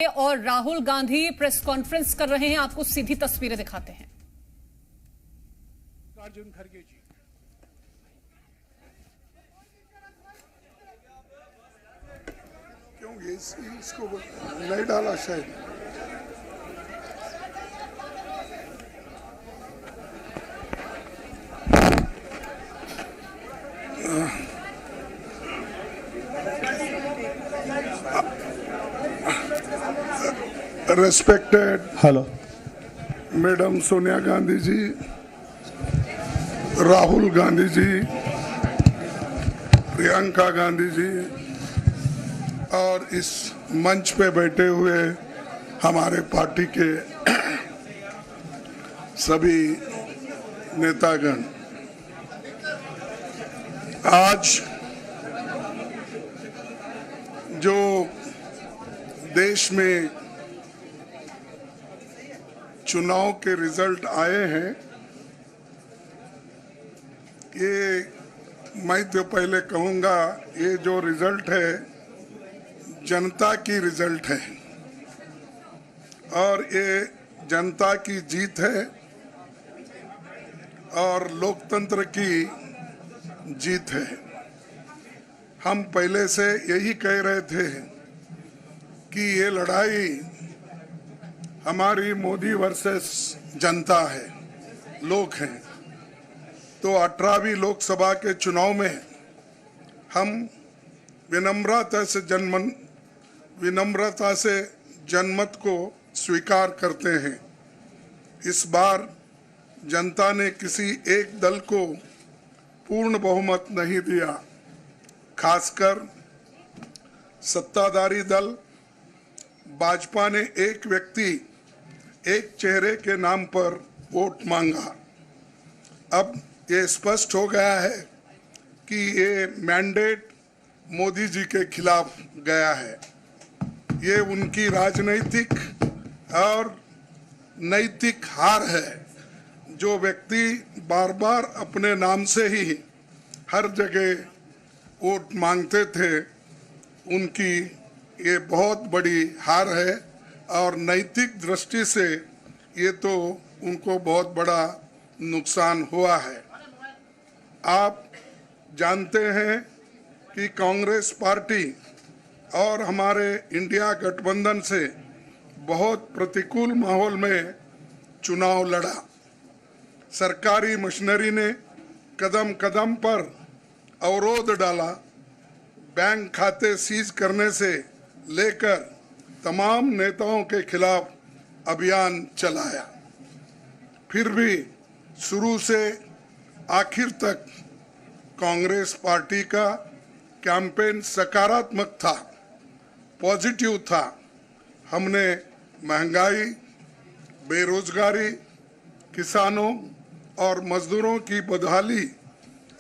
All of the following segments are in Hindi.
और राहुल गांधी प्रेस कॉन्फ्रेंस कर रहे हैं। आपको सीधी तस्वीरें दिखाते हैं। अर्जुन खड़गे जी, क्यों इसको नहीं डाला शायद। Respected hello madam Sonia Gandhi ji, Rahul Gandhi ji, Priyanka Gandhi ji और इस मंच पे बैठे हुए हमारे पार्टी के सभी नेतागण, आज जो देश में चुनाव के रिजल्ट आए हैं, ये मैं तो पहले कहूंगा, ये जो रिजल्ट है जनता की रिजल्ट है और ये जनता की जीत है और लोकतंत्र की जीत है। हम पहले से यही कह रहे थे कि ये लड़ाई हमारी मोदी वर्सेस जनता है, लोग हैं। तो 18वीं लोकसभा के चुनाव में हम विनम्रता से जनमत को स्वीकार करते हैं। इस बार जनता ने किसी एक दल को पूर्ण बहुमत नहीं दिया, खासकर सत्ताधारी दल भाजपा ने एक व्यक्ति एक चेहरे के नाम पर वोट मांगा। अब ये स्पष्ट हो गया है कि ये मैंडेट मोदी जी के खिलाफ गया है। ये उनकी राजनीतिक और नैतिक हार है। जो व्यक्ति बार बार अपने नाम से ही हर जगह वोट मांगते थे, उनकी ये बहुत बड़ी हार है और नैतिक दृष्टि से ये तो उनको बहुत बड़ा नुकसान हुआ है। आप जानते हैं कि कांग्रेस पार्टी और हमारे इंडिया गठबंधन से बहुत प्रतिकूल माहौल में चुनाव लड़ा। सरकारी मशीनरी ने कदम कदम पर अवरोध डाला, बैंक खाते सीज करने से लेकर तमाम नेताओं के खिलाफ अभियान चलाया। फिर भी शुरू से आखिर तक कांग्रेस पार्टी का कैंपेन सकारात्मक था, पॉजिटिव था। हमने महंगाई, बेरोजगारी, किसानों और मजदूरों की बदहाली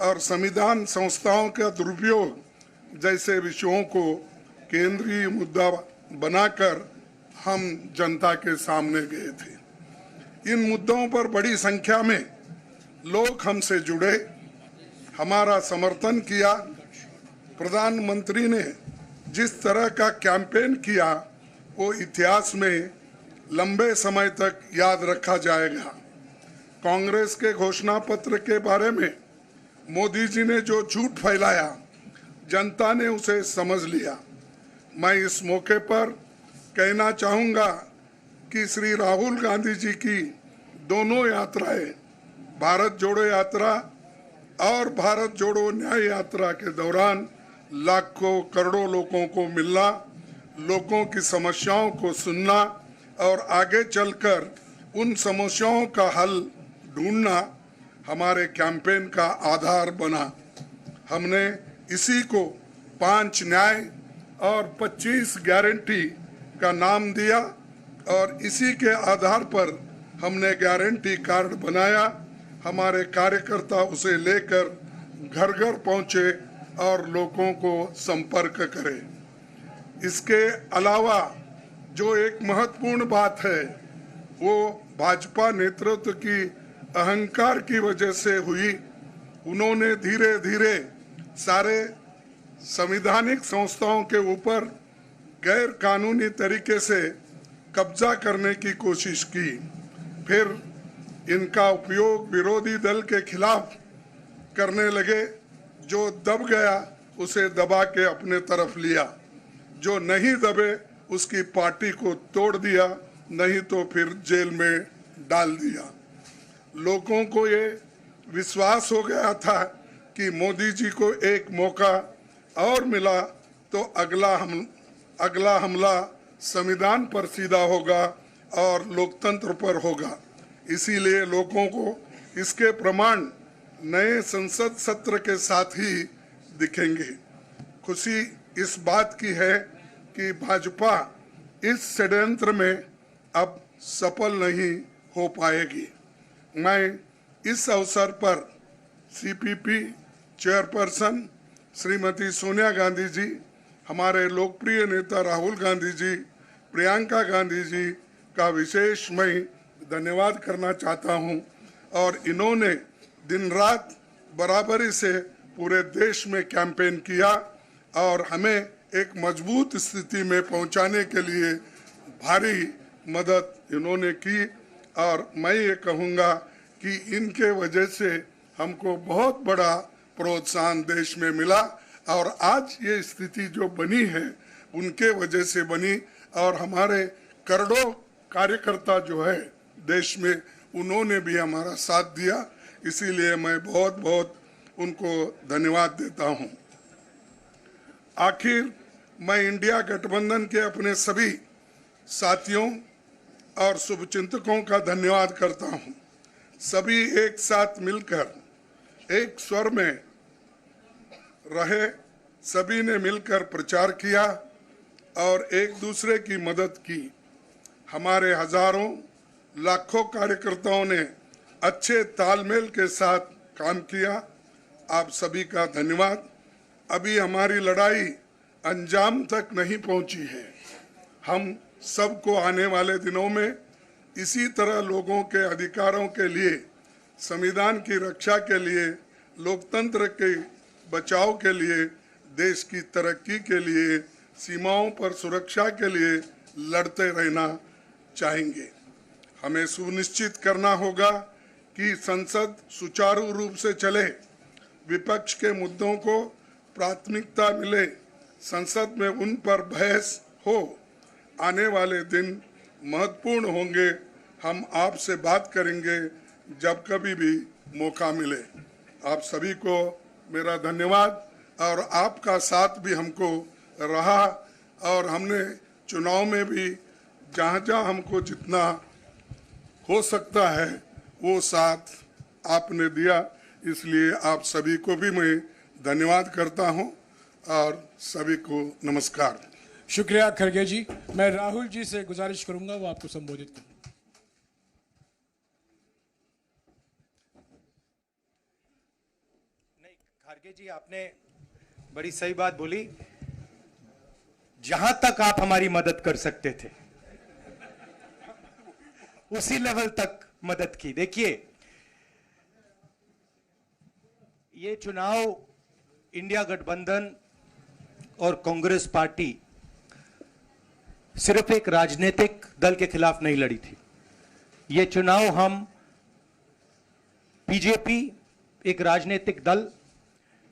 और संविधान संस्थाओं का दुरुपयोग जैसे विषयों को केंद्रीय मुद्दा बनाकर हम जनता के सामने गए थे। इन मुद्दों पर बड़ी संख्या में लोग हमसे जुड़े, हमारा समर्थन किया। प्रधानमंत्री ने जिस तरह का कैंपेन किया वो इतिहास में लंबे समय तक याद रखा जाएगा। कांग्रेस के घोषणा पत्र के बारे में मोदी जी ने जो झूठ फैलाया, जनता ने उसे समझ लिया। मैं इस मौके पर कहना चाहूँगा कि श्री राहुल गांधी जी की दोनों यात्राएं, भारत जोड़ो यात्रा और भारत जोड़ो न्याय यात्रा के दौरान लाखों करोड़ों लोगों को मिलना, लोगों की समस्याओं को सुनना और आगे चलकर उन समस्याओं का हल ढूंढना हमारे कैंपेन का आधार बना। हमने इसी को 5 न्याय और 25 गारंटी का नाम दिया और इसी के आधार पर हमने गारंटी कार्ड बनाया। हमारे कार्यकर्ता उसे लेकर घर घर पहुंचे और लोगों को संपर्क करें। इसके अलावा जो एक महत्वपूर्ण बात है, वो भाजपा नेतृत्व की अहंकार की वजह से हुई। उन्होंने धीरे धीरे सारे संवैधानिक संस्थाओं के ऊपर गैर कानूनी तरीके से कब्जा करने की कोशिश की। फिर इनका उपयोग विरोधी दल के खिलाफ करने लगे। जो दब गया उसे दबा के अपने तरफ लिया, जो नहीं दबे उसकी पार्टी को तोड़ दिया, नहीं तो फिर जेल में डाल दिया। लोगों को ये विश्वास हो गया था कि मोदी जी को एक मौका और मिला तो अगला हमला संविधान पर सीधा होगा और लोकतंत्र पर होगा। इसीलिए लोगों को इसके प्रमाण नए संसद सत्र के साथ ही दिखेंगे। खुशी इस बात की है कि भाजपा इस षड्यंत्र में अब सफल नहीं हो पाएगी। मैं इस अवसर पर सीपीपी चेयरपर्सन श्रीमती सोनिया गांधी जी, हमारे लोकप्रिय नेता राहुल गांधी जी, प्रियंका गांधी जी का विशेष मैं धन्यवाद करना चाहता हूं। और इन्होंने दिन रात बराबरी से पूरे देश में कैंपेन किया और हमें एक मजबूत स्थिति में पहुंचाने के लिए भारी मदद इन्होंने की। और मैं ये कहूँगा कि इनके वजह से हमको बहुत बड़ा प्रोत्साहन देश में मिला और आज ये स्थिति जो बनी है उनके वजह से बनी। और हमारे करोड़ों कार्यकर्ता जो है देश में, उन्होंने भी हमारा साथ दिया। इसीलिए मैं बहुत बहुत उनको धन्यवाद देता हूं। आखिर मैं इंडिया गठबंधन के अपने सभी साथियों और शुभचिंतकों का धन्यवाद करता हूं। सभी एक साथ मिलकर एक स्वर में रहे, सभी ने मिलकर प्रचार किया और एक दूसरे की मदद की। हमारे हजारों लाखों कार्यकर्ताओं ने अच्छे तालमेल के साथ काम किया। आप सभी का धन्यवाद। अभी हमारी लड़ाई अंजाम तक नहीं पहुंची है। हम सबको आने वाले दिनों में इसी तरह लोगों के अधिकारों के लिए, संविधान की रक्षा के लिए, लोकतंत्र के बचाव के लिए, देश की तरक्की के लिए, सीमाओं पर सुरक्षा के लिए लड़ते रहना चाहेंगे। हमें सुनिश्चित करना होगा कि संसद सुचारू रूप से चले, विपक्ष के मुद्दों को प्राथमिकता मिले, संसद में उन पर बहस हो। आने वाले दिन महत्वपूर्ण होंगे। हम आपसे बात करेंगे जब कभी भी मौका मिले। आप सभी को मेरा धन्यवाद। और आपका साथ भी हमको रहा और हमने चुनाव में भी जहाँ जहाँ हमको जितना हो सकता है वो साथ आपने दिया। इसलिए आप सभी को भी मैं धन्यवाद करता हूं और सभी को नमस्कार। शुक्रिया खड़गे जी। मैं राहुल जी से गुजारिश करूंगा वो आपको संबोधित करें। नहीं, खड़गे जी आपने बड़ी सही बात बोली। जहां तक आप हमारी मदद कर सकते थे उसी लेवल तक मदद की। देखिए, ये चुनाव इंडिया गठबंधन और कांग्रेस पार्टी सिर्फ एक राजनीतिक दल के खिलाफ नहीं लड़ी थी। ये चुनाव हम बीजेपी, एक राजनीतिक दल,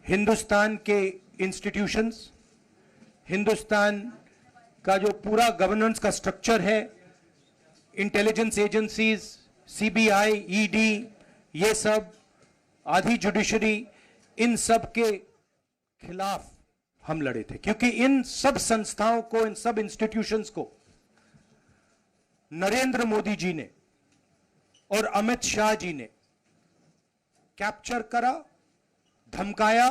हिंदुस्तान के इंस्टीट्यूशंस, हिंदुस्तान का जो पूरा गवर्नेंस का स्ट्रक्चर है, इंटेलिजेंस एजेंसीज, सीबीआई, ईडी, ये सब, आधी जुडिशरी, इन सब के खिलाफ हम लड़े थे। क्योंकि इन सब संस्थाओं को, इन सब इंस्टीट्यूशंस को नरेंद्र मोदी जी ने और अमित शाह जी ने कैप्चर करा, धमकाया,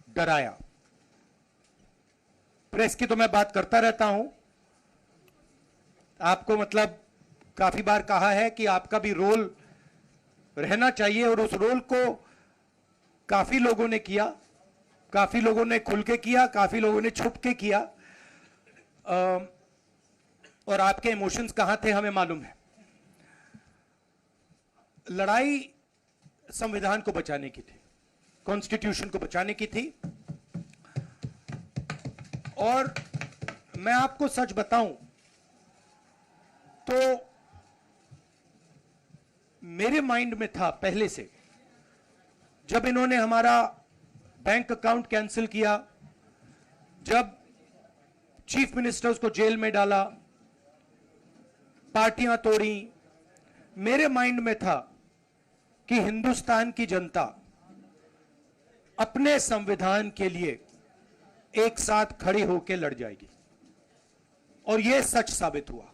डराया। प्रेस की तो मैं बात करता रहता हूं। आपको मतलब काफी बार कहा है कि आपका भी रोल रहना चाहिए और उस रोल को काफी लोगों ने किया, काफी लोगों ने खुल के किया, काफी लोगों ने छुप के किया। और आपके इमोशंस कहां थे हमें मालूम है। लड़ाई संविधान को बचाने की थी, कॉन्स्टिट्यूशन को बचाने की थी। और मैं आपको सच बताऊं तो मेरे माइंड में था पहले से, जब इन्होंने हमारा बैंक अकाउंट कैंसिल किया, जब चीफ मिनिस्टर्स को जेल में डाला, पार्टियां तोड़ी, मेरे माइंड में था कि हिंदुस्तान की जनता अपने संविधान के लिए एक साथ खड़ी होकर लड़ जाएगी, और यह सच साबित हुआ।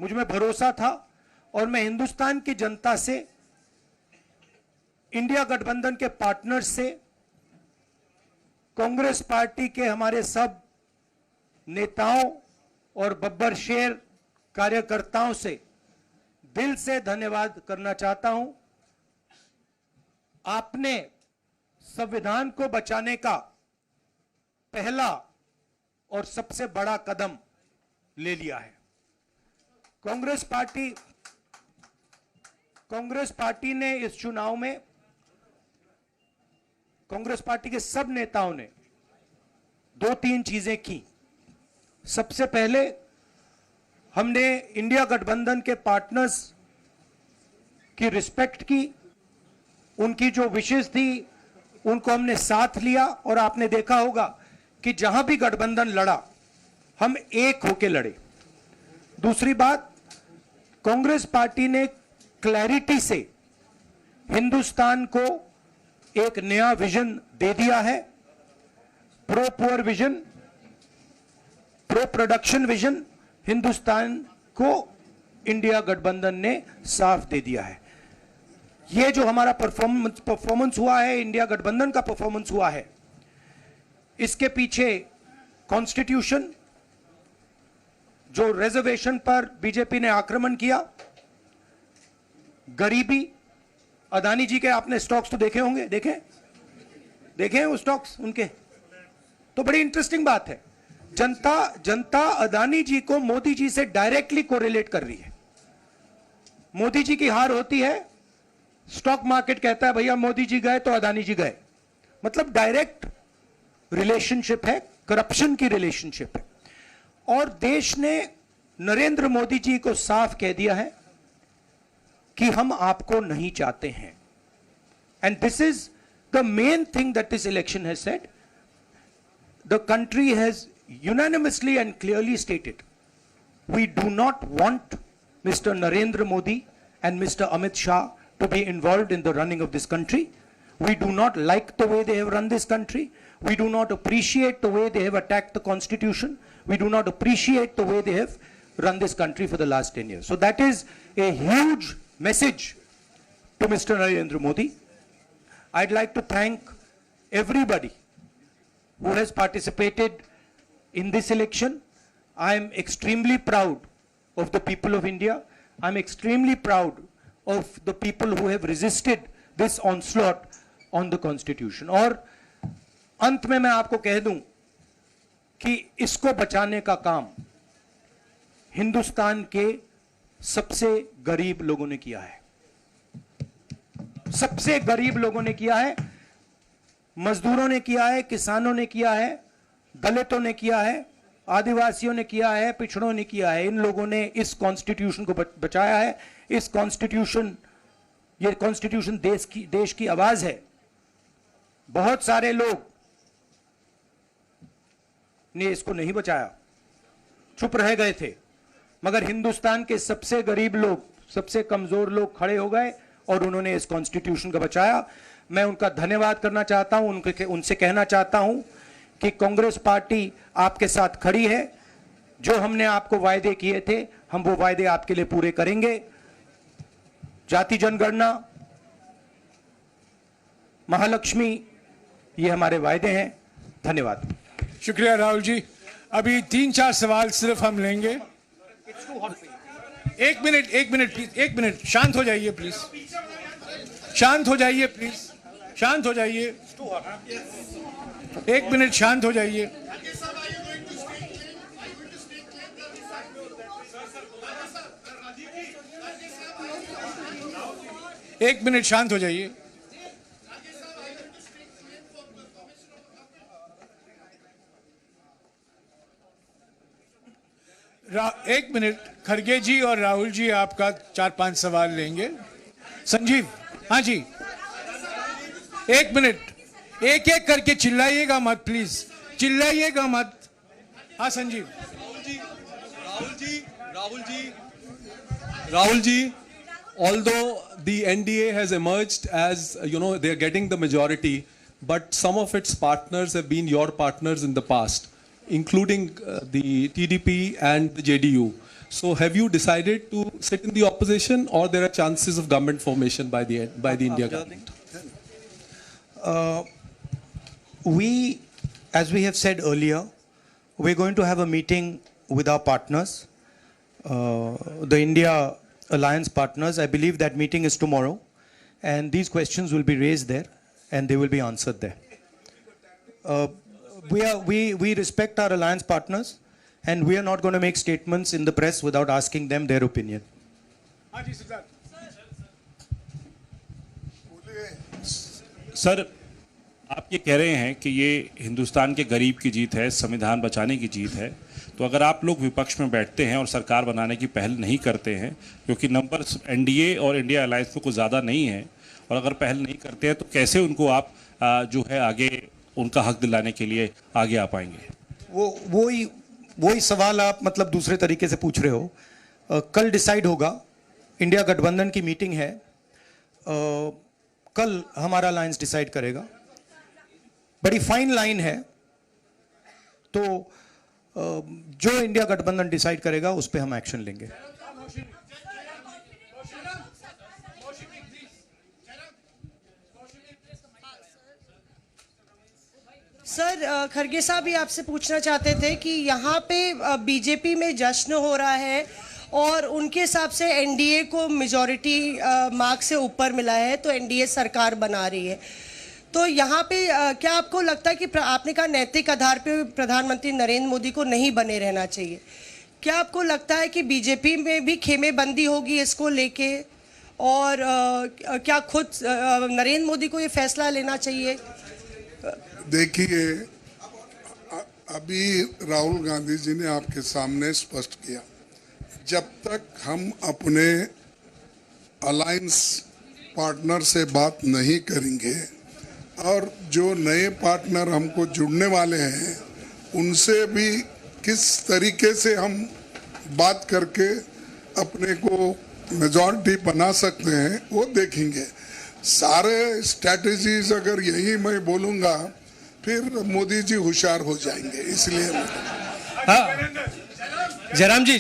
मुझ में भरोसा था और मैं हिंदुस्तान की जनता से, इंडिया गठबंधन के पार्टनर्स से, कांग्रेस पार्टी के हमारे सब नेताओं और बब्बर शेर कार्यकर्ताओं से दिल से धन्यवाद करना चाहता हूं। आपने संविधान को बचाने का पहला और सबसे बड़ा कदम ले लिया है। कांग्रेस पार्टी ने इस चुनाव में, कांग्रेस पार्टी के सब नेताओं ने 2-3 चीजें की। सबसे पहले हमने इंडिया गठबंधन के पार्टनर्स की रिस्पेक्ट की, उनकी जो विशेष थी उनको हमने साथ लिया, और आपने देखा होगा कि जहां भी गठबंधन लड़ा हम एक होकर लड़े। दूसरी बात, कांग्रेस पार्टी ने क्लैरिटी से हिंदुस्तान को एक नया विजन दे दिया है, pro poor vision, pro production vision Hindustan को इंडिया गठबंधन ने साफ दे दिया है। यह जो हमारा परफॉर्मेंस हुआ है, इंडिया गठबंधन का परफॉर्मेंस हुआ है, इसके पीछे कॉन्स्टिट्यूशन, जो रिजर्वेशन पर बीजेपी ने आक्रमण किया, गरीबी, अदानी जी के आपने स्टॉक्स तो देखे होंगे, देखे हैं वो स्टॉक्स उनके, तो बड़ी इंटरेस्टिंग बात है। जनता अदानी जी को मोदी जी से डायरेक्टली कोरिलेट कर रही है। मोदी जी की हार होती है, स्टॉक मार्केट कहता है भैया मोदी जी गए तो अदानी जी गए, मतलब डायरेक्ट रिलेशनशिप है, करप्शन की रिलेशनशिप है। और देश ने नरेंद्र मोदी जी को साफ कह दिया है कि हम आपको नहीं चाहते हैं। And this is the main thing that this election has said. The country has unanimously and clearly stated, we do not want Mr. Narendra Modi and Mr. Amit Shah to be involved in the running of this country. We do not like the way they have run this country. We do not appreciate the way they have attacked the constitution. We do not appreciate the way they have run this country for the last 10 years. So that is a huge message to Mr. Narendra Modi. I'd like to thank everybody who has participated in this election. I am extremely proud of the people of India. I'm extremely proud of the people who have resisted this onslaught on the constitution. और अंत में मैं आपको कह दूं कि इसको बचाने का काम हिंदुस्तान के सबसे गरीब लोगों ने किया है, सबसे गरीब लोगों ने किया है, मजदूरों ने किया है, किसानों ने किया है, दलितों ने किया है, आदिवासियों ने किया है, पिछड़ों ने किया है। इन लोगों ने इस कॉन्स्टिट्यूशन को बचाया है। इस कॉन्स्टिट्यूशन, ये कॉन्स्टिट्यूशन देश की आवाज है। बहुत सारे लोग ने इसको नहीं बचाया, चुप रह गए थे, मगर हिंदुस्तान के सबसे गरीब लोग, सबसे कमजोर लोग खड़े हो गए और उन्होंने इस कॉन्स्टिट्यूशन को बचाया। मैं उनका धन्यवाद करना चाहता हूं, उनसे कहना चाहता हूं कि कांग्रेस पार्टी आपके साथ खड़ी है। जो हमने आपको वायदे किए थे, हम वो वायदे आपके लिए पूरे करेंगे। जाति जनगणना, महालक्ष्मी, ये हमारे वायदे हैं। धन्यवाद। शुक्रिया राहुल जी। अभी 3-4 सवाल सिर्फ हम लेंगे। एक मिनट प्लीज, एक मिनट, शांत हो जाइए प्लीज, शांत हो जाइए प्लीज, शांत हो जाइए, एक मिनट शांत हो जाइए। एक मिनट शांत हो जाइए। एक मिनट, खड़गे जी और राहुल जी आपका 4-5 सवाल लेंगे। संजीव, हाँ जी, एक मिनट, एक एक करके चिल्लाइएगा मत प्लीज, चिल्लाइएगा मत। हाँ Sanjeev. Rahul ji, although the NDA has emerged as, they are getting the majority, but some of its partners have been your partners in the past, including the TDP and the JDU. So have you decided to sit in the opposition, or there are chances of government formation by the India government? We, as we have said earlier, we're going to have a meeting with our partners, the India Alliance partners. I believe that meeting is tomorrow, and these questions will be raised there, and they will be answered there. We respect our alliance partners, and we are not going to make statements in the press without asking them their opinion. Sir, आप ये कह रहे हैं कि ये हिंदुस्तान के गरीब की जीत है, संविधान बचाने की जीत है, तो अगर आप लोग विपक्ष में बैठते हैं और सरकार बनाने की पहल नहीं करते हैं, क्योंकि नंबर्स एनडीए और इंडिया अलायंस में कुछ ज़्यादा नहीं है, और अगर पहल नहीं करते हैं तो कैसे उनको आप जो है आगे उनका हक दिलाने के लिए आगे आ पाएंगे? वही सवाल आप मतलब दूसरे तरीके से पूछ रहे हो। कल डिसाइड होगा, इंडिया गठबंधन की मीटिंग है, कल हमारा अलायंस डिसाइड करेगा। बड़ी फाइन लाइन है, तो जो इंडिया गठबंधन डिसाइड करेगा उस पे हम एक्शन लेंगे। सर, खड़गे साहब भी आपसे पूछना चाहते थे कि यहाँ पे बीजेपी में जश्न हो रहा है और उनके हिसाब से एनडीए को मेजॉरिटी मार्क से ऊपर मिला है, तो एनडीए सरकार बना रही है। तो यहाँ पे क्या आपको लगता है कि आपने कहा नैतिक आधार पे प्रधानमंत्री नरेंद्र मोदी को नहीं बने रहना चाहिए, क्या आपको लगता है कि बीजेपी में भी खेमेबंदी होगी इसको लेके, और क्या खुद नरेंद्र मोदी को ये फैसला लेना चाहिए? देखिए, अभी राहुल गांधी जी ने आपके सामने स्पष्ट किया, जब तक हम अपने अलायंस पार्टनर से बात नहीं करेंगे और जो नए पार्टनर हमको जुड़ने वाले हैं उनसे भी किस तरीके से हम बात करके अपने को मेजॉरिटी बना सकते हैं वो देखेंगे। सारे स्ट्रैटेजीज अगर यही मैं बोलूँगा फिर मोदी जी होशियार हो जाएंगे, इसलिए जयराम जी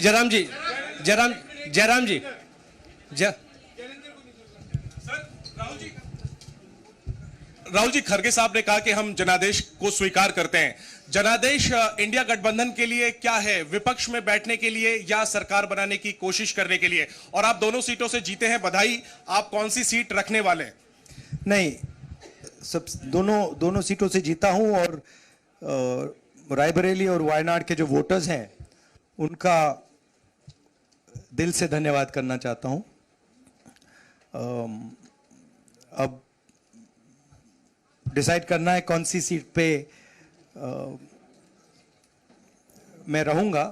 राहुल जी, खड़गे साहब ने कहा कि हम जनादेश को स्वीकार करते हैं। जनादेश इंडिया गठबंधन के लिए क्या है? विपक्ष में बैठने के लिए या सरकार बनाने की कोशिश करने के लिए? और आप दोनों सीटों से जीते हैं, बधाई। आप कौन सी सीट रखने वाले हैं? नहीं, सब दोनों सीटों से जीता हूं, और रायबरेली और वायनाड के जो वोटर्स हैं उनका दिल से धन्यवाद करना चाहता हूं। अब डिसाइड करना है कौन सी सीट पे मैं रहूंगा,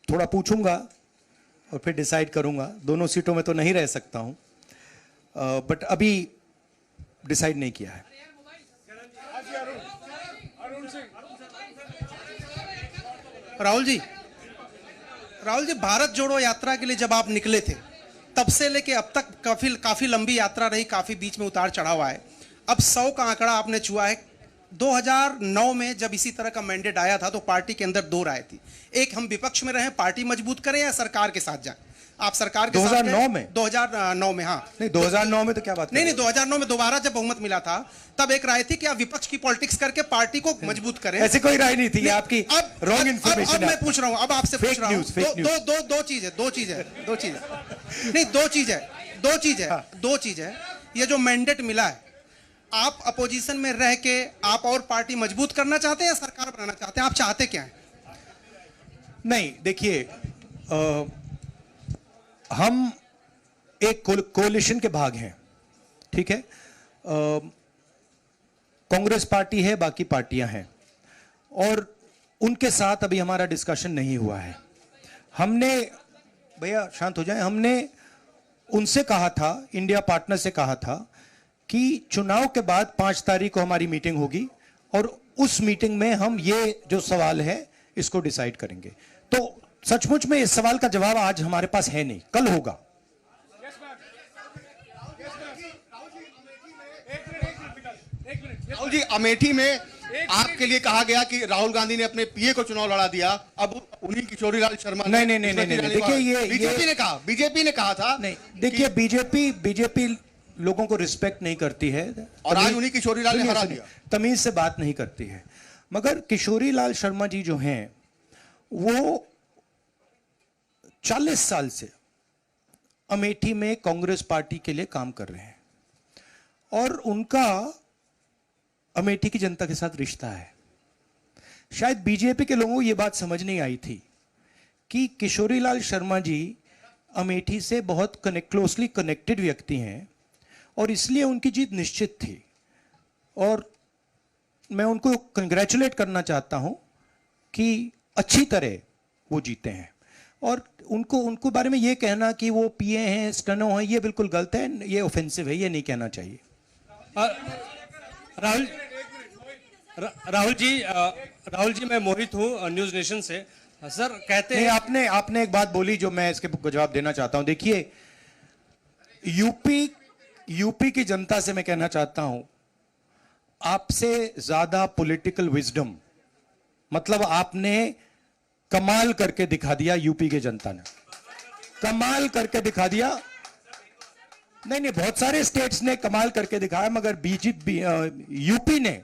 थोड़ा पूछूंगा और फिर डिसाइड करूंगा। दोनों सीटों में तो नहीं रह सकता हूं, बट अभी डिसाइड नहीं किया है। राहुल जी, भारत जोड़ो यात्रा के लिए जब आप निकले थे तब से लेके अब तक काफी लंबी यात्रा रही, काफी बीच में उतार चढ़ाव आए। अब 100 का आंकड़ा आपने छुआ है। 2009 में जब इसी तरह का मैंडेट आया था तो पार्टी के अंदर 2 राय थी, एक हम विपक्ष में रहें, पार्टी मजबूत करें, या सरकार के साथ जाएं। आप सरकार के 2009 में 2009 में हाँ नहीं, 2009 में तो क्या बात नहीं 2009 में दोबारा जब बहुमत मिला था तब एक राय थी कि आप विपक्ष की पॉलिटिक्स करके पार्टी को मजबूत करें। ऐसी कोई राय नहीं थी, ये आपकी रॉन्ग इंफॉर्मेशन है। मैं पूछ रहा हूं, अब आपसे पूछ रहा हूं, दो चीज है। ये जो मैंडेट मिला है, आप अपोजिशन में रह के आप और पार्टी मजबूत करना चाहते हैं या सरकार बनाना चाहते हैं? आप चाहते क्या है? नहीं, देखिए, हम एक कोलिशन के भाग हैं, ठीक है। कांग्रेस पार्टी है, बाकी पार्टियां हैं, और उनके साथ अभी हमारा डिस्कशन नहीं हुआ है। हमने, भैया शांत हो जाएं, हमने उनसे कहा था, इंडिया पार्टनर से कहा था कि चुनाव के बाद 5 तारीख को हमारी मीटिंग होगी और उस मीटिंग में हम ये जो सवाल है इसको डिसाइड करेंगे। तो सचमुच में इस सवाल का जवाब आज हमारे पास है नहीं, कल होगा। राहुल जी, अमेठी में आपके लिए कहा गया कि राहुल गांधी ने अपने पीए को चुनाव लड़ा दिया, अब उन्हीं किशोरीलाल शर्मा नहीं, देखिए ये बीजेपी ने कहा था। नहीं, देखिए बीजेपी लोगों को रिस्पेक्ट नहीं करती है और आज उन्हीं किशोरीलाल ने हरा दिया, तमीज से बात नहीं करती है। मगर किशोरीलाल शर्मा जी जो हैं वो 40 साल से अमेठी में कांग्रेस पार्टी के लिए काम कर रहे हैं और उनका अमेठी की जनता के साथ रिश्ता है। शायद बीजेपी के लोगों को यह बात समझ नहीं आई थी कि किशोरीलाल शर्मा जी अमेठी से बहुत क्लोजली कनेक्टेड व्यक्ति हैं और इसलिए उनकी जीत निश्चित थी। और मैं उनको कंग्रेचुलेट करना चाहता हूं कि अच्छी तरह वो जीते हैं। और उनको बारे में ये कहना कि वो पीए हैं, स्टनो हैं, ये बिल्कुल गलत है, ये ऑफेंसिव है, ये नहीं कहना चाहिए। राहुल जी मैं मोहित हूँ न्यूज नेशन से। सर कहते हैं आपने एक बात बोली जो मैं इसके जवाब देना चाहता हूं। देखिए यूपी की जनता से मैं कहना चाहता हूं, आपसे ज्यादा पॉलिटिकल विजडम, मतलब आपने कमाल करके दिखा दिया। यूपी की जनता ने कमाल करके दिखा दिया। नहीं, बहुत सारे स्टेट्स ने कमाल करके दिखाया, मगर बीजेपी यूपी ने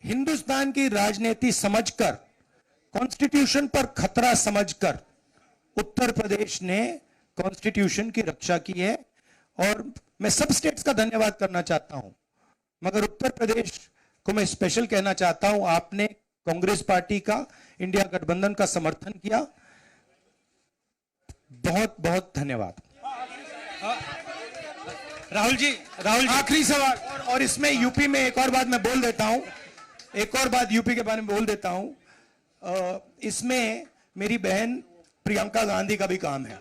हिंदुस्तान की राजनीति समझकर, कॉन्स्टिट्यूशन पर खतरा समझकर उत्तर प्रदेश ने कॉन्स्टिट्यूशन की रक्षा की है। और मैं सब स्टेट्स का धन्यवाद करना चाहता हूं, मगर उत्तर प्रदेश को मैं स्पेशल कहना चाहता हूं, आपने कांग्रेस पार्टी का, इंडिया गठबंधन का समर्थन किया। बहुत बहुत धन्यवाद। राहुल जी आखिरी सवाल, और इसमें यूपी में एक और बात मैं बोल देता हूं, एक और बात यूपी के बारे में बोल देता हूं। इसमें मेरी बहन प्रियंका गांधी का भी काम है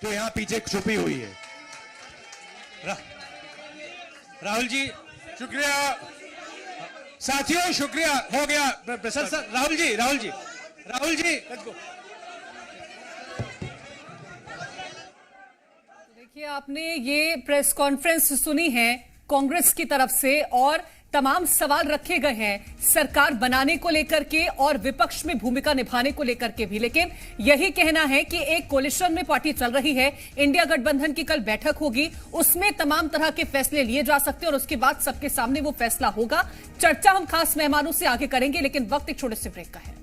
जो यहां पीछे छुपी हुई है। राहुल जी शुक्रिया साथियों, शुक्रिया, हो गया। सर राहुल जी देखिए, आपने ये प्रेस कॉन्फ्रेंस सुनी है कांग्रेस की तरफ से और तमाम सवाल रखे गए हैं सरकार बनाने को लेकर के और विपक्ष में भूमिका निभाने को लेकर के भी। लेकिन यही कहना है कि एक कोलिशन में पार्टी चल रही है, इंडिया गठबंधन की कल बैठक होगी, उसमें तमाम तरह के फैसले लिए जा सकते हैं और उसके बाद सबके सामने वो फैसला होगा। चर्चा हम खास मेहमानों से आगे करेंगे, लेकिन वक्त एक छोटे से ब्रेक का है।